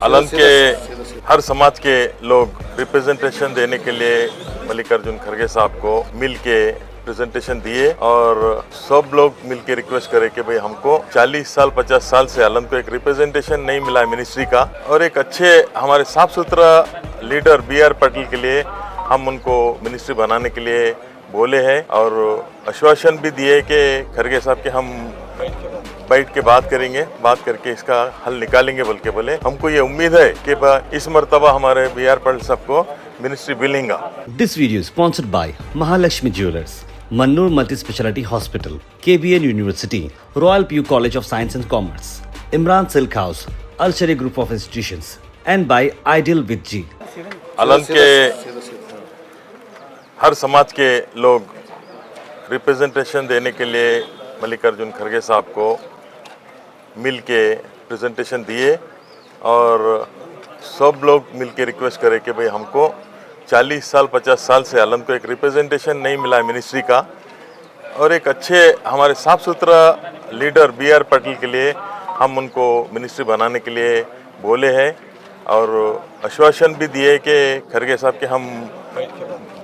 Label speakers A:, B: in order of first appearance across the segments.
A: Alan के हर समाज के लोग रिप्रेजेंटेशन देने के लिए मल्लिकार्जुन खड़गे साहब को मिल के प्रेजेंटेशन दिए और सब लोग मिल के रिक्वेस्ट करे कि भाई हमको 40 साल 50 साल से आलन को एक रिप्रेजेंटेशन नहीं मिला है मिनिस्ट्री का, और एक अच्छे हमारे साफ सुथरा लीडर BR पाटिल के लिए हम उनको मिनिस्ट्री बनाने के लिए बोले हैं और आश्वासन भी दिए कि खड़गे साहब के हम बैठ के बात करेंगे, बात करके इसका हल निकालेंगे बोल के बोले। हमको ये उम्मीद है कि इस मर्तबा हमारे BR पाटिल साहब को मिनिस्ट्री मिलेगा।
B: This video is sponsored by Mahalakshmi Jewelers, Mannur Multi-Speciality Hospital, KBN University, Royal PU College of Science and Commerce, Imran Silk House, Al Sharia Group of Institutions, and by Ideal with G.
A: Alan के हर समाज के लोग representation देने के लिए मल्लिकार्जुन खड़गे साहब को मिल के प्रेजेंटेशन दिए और सब लोग मिल के रिक्वेस्ट करे कि भाई हमको 40 साल 50 साल से आलन को एक रिप्रेजेंटेशन नहीं मिला है मिनिस्ट्री का, और एक अच्छे हमारे साफ सुथरा लीडर BR पाटिल के लिए हम उनको मिनिस्ट्री बनाने के लिए बोले हैं और आश्वासन भी दिए कि खड़गे साहब के हम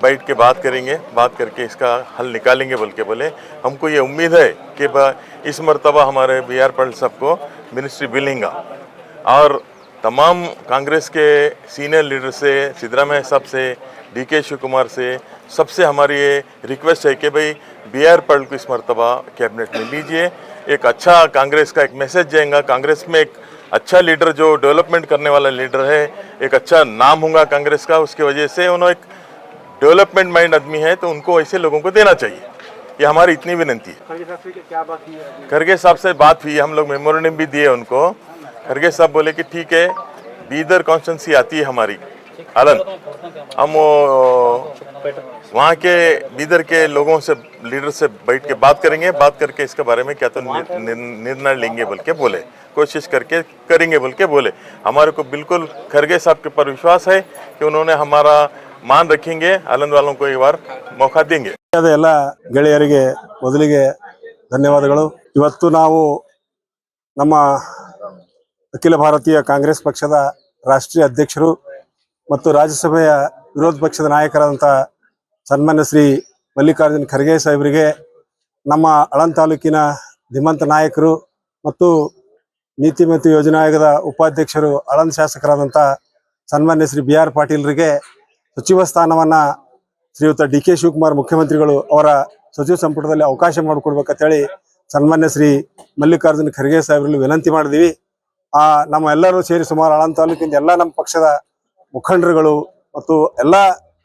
A: बैठ के बात करेंगे, बात करके इसका हल निकालेंगे बोल के बोले। हमको ये उम्मीद है कि इस मर्तबा हमारे BR पाटिल साहब को मिनिस्ट्री मिलेगा और तमाम कांग्रेस के सीनियर लीडर से, सिद्धरामैया साहब से, DK शिवकुमार से, सबसे हमारी ये रिक्वेस्ट है कि भाई BR पाटिल को इस मर्तबा कैबिनेट में लीजिए। एक अच्छा कांग्रेस का एक मैसेज जाएगा, कांग्रेस में एक अच्छा लीडर जो डेवलपमेंट करने वाला लीडर है, एक अच्छा नाम होगा कांग्रेस का, उसकी वजह से उन्होंने एक डेवलपमेंट माइंड आदमी है तो उनको ऐसे लोगों को देना चाहिए। ये हमारी इतनी विनती है। खड़गे साहब से बात हुई, हम लोग मेमोरेंडम भी दिए उनको। खड़गे साहब बोले कि ठीक है, बीदर कॉन्स्टिट्यूंसी आती है हमारी आलन, हम वहाँ के बीदर के लोगों से, लीडर से बैठ के बात करेंगे, बात करके इसके बारे में क्या तो निर्णय लेंगे बोल के बोले, कोशिश करके करेंगे बोल के बोले। हमारे को बिल्कुल खड़गे साहब के ऊपर विश्वास है कि उन्होंने हमारा मान रखेंगे, आलन वालों को एक बार मौका देंगे।
C: ಎಲ್ಲ ಗೆಳೆಯರಿಗೆ ಮೊದಲಿಗೆ ಧನ್ಯವಾದಗಳು। ಇವತ್ತು ನಾವು ನಮ್ಮ ಅಖಿಲ ಭಾರತೀಯ ಕಾಂಗ್ರೆಸ್ ಪಕ್ಷದ ರಾಷ್ಟ್ರೀಯ ಅಧ್ಯಕ್ಷರು ಮತ್ತು ರಾಜ್ಯಸಭೆಯ ವಿರೋಧ ಪಕ್ಷದ ನಾಯಕರಾದಂಥ ಸನ್ಮಾನ್ಯ ಶ್ರೀ ಮಲ್ಲಿಕಾರ್ಜುನ್ ಖರ್ಗೆ ಸಾಹೇಬರಿಗೆ, ನಮ್ಮ ಆಳಂದ ತಾಲೂಕಿನ ಧೀಮಂತ ನಾಯಕರು ಮತ್ತು ನೀತಿ ಮತ್ತು ಯೋಜನಾ ಆಯೋಗದ ಉಪಾಧ್ಯಕ್ಷರು ಆಳಂದ ಶಾಸಕರಾದಂಥ ಸನ್ಮಾನ್ಯ ಶ್ರೀ BR ಪಾಟೀಲ್ರಿಗೆ ಸಚಿವ ಸ್ಥಾನವನ್ನು ಶ್ರೀಯುತ DK ಶಿವಕುಮಾರ್ ಮುಖ್ಯಮಂತ್ರಿಗಳು ಅವರ ಸಚಿವ ಸಂಪುಟದಲ್ಲಿ ಅವಕಾಶ ಮಾಡಿಕೊಡ್ಬೇಕಂತೇಳಿ ಸನ್ಮಾನ್ಯ ಶ್ರೀ ಮಲ್ಲಿಕಾರ್ಜುನ್ ಖರ್ಗೆ ಸಾಹೇಬರಲ್ಲಿ ವಿನಂತಿ ಮಾಡಿದ್ವಿ। ನಮ್ಮ ಎಲ್ಲರೂ ಸೇರಿ ಸುಮಾರು ಆಳಂದ ತಾಲೂಕಿನ ಎಲ್ಲ ನಮ್ಮ ಪಕ್ಷದ ಮುಖಂಡರುಗಳು ಮತ್ತು ಎಲ್ಲ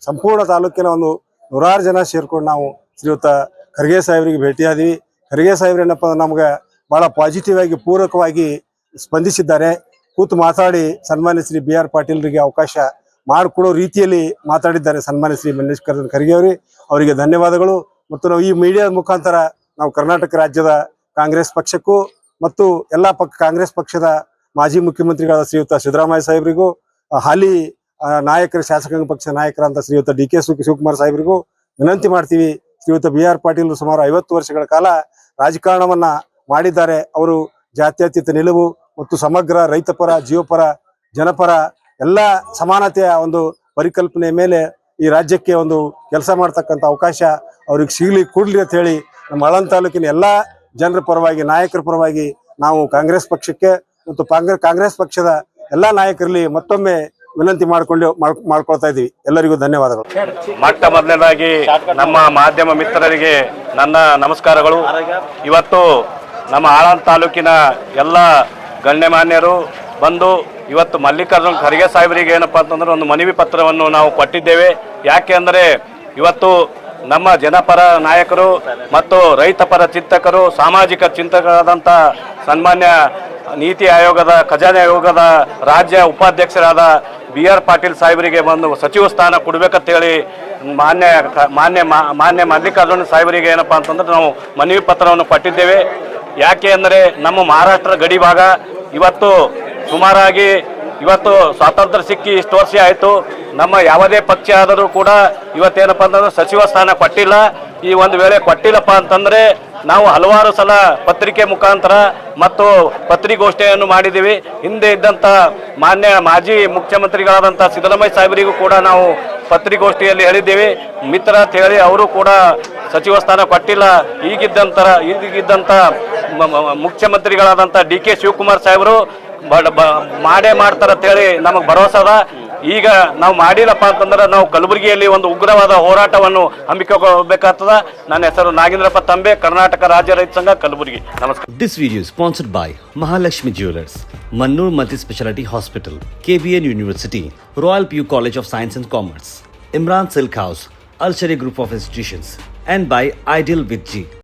C: ಸಂಪೂರ್ಣ ತಾಲೂಕಿನ ಒಂದು 100 ಜನ ಸೇರ್ಕೊಂಡು ನಾವು ಶ್ರೀಯುತ ಖರ್ಗೆ ಸಾಹೇಬರಿಗೆ ಭೇಟಿಯಾದ್ವಿ। ಖರ್ಗೆ ಸಾಹೇಬ್ರು ಏನಪ್ಪ ನಮ್ಗೆ ಬಹಳ ಪಾಸಿಟಿವ್ ಆಗಿ ಪೂರಕವಾಗಿ ಸ್ಪಂದಿಸಿದ್ದಾರೆ, ಕೂತು ಮಾತಾಡಿ ಸನ್ಮಾನ್ಯ ಶ್ರೀ BR ಪಾಟೀಲ್ರಿಗೆ ಅವಕಾಶ ಮಾಡಿಕೊಡೋ ರೀತಿಯಲ್ಲಿ ಮಾತಾಡಿದ್ದಾರೆ ಸನ್ಮಾನ್ಯ ಶ್ರೀ ಮಲ್ಲಿಕಾರ್ಜುನ್ ಖರ್ಗೆ ಅವರಿಗೆ ಧನ್ಯವಾದಗಳು। ಮತ್ತು ನಾವು ಈ ಮೀಡಿಯಾದ ಮುಖಾಂತರ ನಾವು ಕರ್ನಾಟಕ ರಾಜ್ಯದ ಕಾಂಗ್ರೆಸ್ ಪಕ್ಷಕ್ಕೂ ಮತ್ತು ಎಲ್ಲ ಕಾಂಗ್ರೆಸ್ ಪಕ್ಷದ ಮಾಜಿ ಮುಖ್ಯಮಂತ್ರಿಗಳಾದ ಶ್ರೀಯುತ ಸಿದ್ದರಾಮಯ್ಯ ಸಾಹೇಬರಿಗೂ, ಹಾಲಿ ನಾಯಕರ ಶಾಸಕಾಂಗ ಪಕ್ಷದ ನಾಯಕರಂತ ಶ್ರೀಯುತ DK ಶಿವಕುಮಾರ್ ಸಾಹೇಬರಿಗೂ ವಿನಂತಿ ಮಾಡ್ತೀವಿ। ಶ್ರೀಯುತ BR ಪಾಟೀಲ್ ಸುಮಾರು 50 ವರ್ಷಗಳ ಕಾಲ ರಾಜಕಾರಣವನ್ನ ಮಾಡಿದ್ದಾರೆ। ಅವರು ಜಾತ್ಯತೀತ ನಿಲುವು ಮತ್ತು ಸಮಗ್ರ ರೈತಪರ, ಜೀವಪರ, ಜನಪರ ಎಲ್ಲ ಸಮಾನತೆಯ ಒಂದು ಪರಿಕಲ್ಪನೆ ಮೇಲೆ ಈ ರಾಜ್ಯಕ್ಕೆ ಒಂದು ಕೆಲಸ ಮಾಡ್ತಕ್ಕಂಥ ಅವಕಾಶ ಅವ್ರಿಗೆ ಕೊಡ್ಲಿ ಅಂತ ಹೇಳಿ ನಮ್ಮ ಆಳಂದ ತಾಲೂಕಿನ ಎಲ್ಲ ಜನರ ಪರವಾಗಿ, ನಾಯಕರ ಪರವಾಗಿ ನಾವು ಕಾಂಗ್ರೆಸ್ ಪಕ್ಷಕ್ಕೆ ಮತ್ತು ಕಾಂಗ್ರೆಸ್ ಪಕ್ಷದ ಎಲ್ಲ ನಾಯಕರಲ್ಲಿ ಮತ್ತೊಮ್ಮೆ ವಿನಂತಿ ಮಾಡ್ಕೊಳ್ತಾ ಇದ್ದೀವಿ। ಎಲ್ಲರಿಗೂ ಧನ್ಯವಾದಗಳು।
D: ಮೊದಲನೇದಾಗಿ ನಮ್ಮ ಮಾಧ್ಯಮ ಮಿತ್ರರಿಗೆ ನನ್ನ ನಮಸ್ಕಾರಗಳು। ಇವತ್ತು ನಮ್ಮ ಆಳಂದ ತಾಲೂಕಿನ ಎಲ್ಲ ಗಣ್ಯಮಾನ್ಯರು ಬಂದು ಇವತ್ತು ಮಲ್ಲಿಕಾರ್ಜುನ್ ಖರ್ಗೆ ಸಾಹೇಬರಿಗೆ ಏನಪ್ಪ ಅಂತಂದ್ರೆ ಒಂದು ಮನವಿ ಪತ್ರವನ್ನು ನಾವು ಕೊಟ್ಟಿದ್ದೇವೆ। ಯಾಕೆ ಅಂದರೆ ಇವತ್ತು ನಮ್ಮ ಜನಪರ ನಾಯಕರು ಮತ್ತು ರೈತಪರ ಚಿಂತಕರು, ಸಾಮಾಜಿಕ ಚಿಂತಕರಾದಂಥ ಸನ್ಮಾನ್ಯ ನೀತಿ ಆಯೋಗದ, ಖಜಾನೆ ಆಯೋಗದ ರಾಜ್ಯ ಉಪಾಧ್ಯಕ್ಷರಾದ BR ಪಾಟೀಲ್ ಸಾಹೇಬರಿಗೆ ಬಂದು ಸಚಿವ ಸ್ಥಾನ ಕೊಡಬೇಕಂತೇಳಿ ಮಾನ್ಯ ಮಲ್ಲಿಕಾರ್ಜುನ್ ಸಾಹೇಬರಿಗೆ ಏನಪ್ಪ ಅಂತಂದ್ರೆ ನಾವು ಮನವಿ ಪತ್ರವನ್ನು ಕೊಟ್ಟಿದ್ದೇವೆ। ಯಾಕೆ ಅಂದರೆ ನಮ್ಮ ಮಹಾರಾಷ್ಟ್ರ ಗಡಿ ಭಾಗ ಇವತ್ತು ಸುಮಾರಾಗಿ ಇವತ್ತು ಸ್ವಾತಂತ್ರ್ಯ ಸಿಕ್ಕಿ ಇಷ್ಟು ವರ್ಷ ಆಯಿತು. ನಮ್ಮ ಯಾವುದೇ ಪಕ್ಷ ಆದರೂ ಕೂಡ ಇವತ್ತೇನಪ್ಪ ಅಂತಂದ್ರೆ ಸಚಿವ ಸ್ಥಾನ ಕೊಟ್ಟಿಲ್ಲ. ಈ ಒಂದು ವೇಳೆ ಕೊಟ್ಟಿಲ್ಲಪ್ಪ ಅಂತಂದರೆ ನಾವು ಹಲವಾರು ಸಲ ಪತ್ರಿಕೆ ಮುಖಾಂತರ ಮತ್ತು ಪತ್ರಿಕಾಗೋಷ್ಠಿಯನ್ನು ಮಾಡಿದ್ದೀವಿ. ಹಿಂದೆ ಇದ್ದಂಥ ಮಾಜಿ ಮುಖ್ಯಮಂತ್ರಿಗಳಾದಂಥ ಸಿದ್ದರಾಮಯ್ಯ ಸಾಹೇಬರಿಗೂ ಕೂಡ ನಾವು ಪತ್ರಿಕಾಗೋಷ್ಠಿಯಲ್ಲಿ ಹೇಳಿದ್ದೀವಿ ಮಿತ್ರ ಅಂತ ಹೇಳಿ. ಅವರು ಕೂಡ ಸಚಿವ ಸ್ಥಾನ ಕೊಟ್ಟಿಲ್ಲ. ಈಗಿದ್ದಂಥ ಮುಖ್ಯಮಂತ್ರಿಗಳಾದಂಥ ಡಿ ಕೆ ಶಿವಕುಮಾರ್ ಸಾಹೇಬರು ಮಾಡೇ ಮಾಡ್ತಾರೆ ಅಂತೇಳಿ ನಮಗೆ ಭರವಸೆ ಅದ. ಈಗ ನಾವು ಮಾಡಿಲ್ಲಪ್ಪ ಅಂತಂದ್ರೆ ನಾವು ಕಲಬುರಗಿಯಲ್ಲಿ ಒಂದು ಉಗ್ರವಾದ ಹೋರಾಟವನ್ನು ಹಮ್ಮಿಕೋಬೇಕಾಗ್ತದ. ನನ್ನ ಹೆಸರು ನಾಗೇಂದ್ರಪ್ಪ ತಂಬೆ, ಕರ್ನಾಟಕ ರಾಜ್ಯ ರೈತ ಸಂಘ, ಕಲಬುರಗಿ. ನಮಸ್ಕಾರ.
B: This video is sponsored by Mahalakshmi Jewelers, Mannur Multi-Speciality Hospital, KBN University, Royal PU College of Science and Commerce, Imran Silk House, Al Sharia Group of Institutions, and by Ideal with G.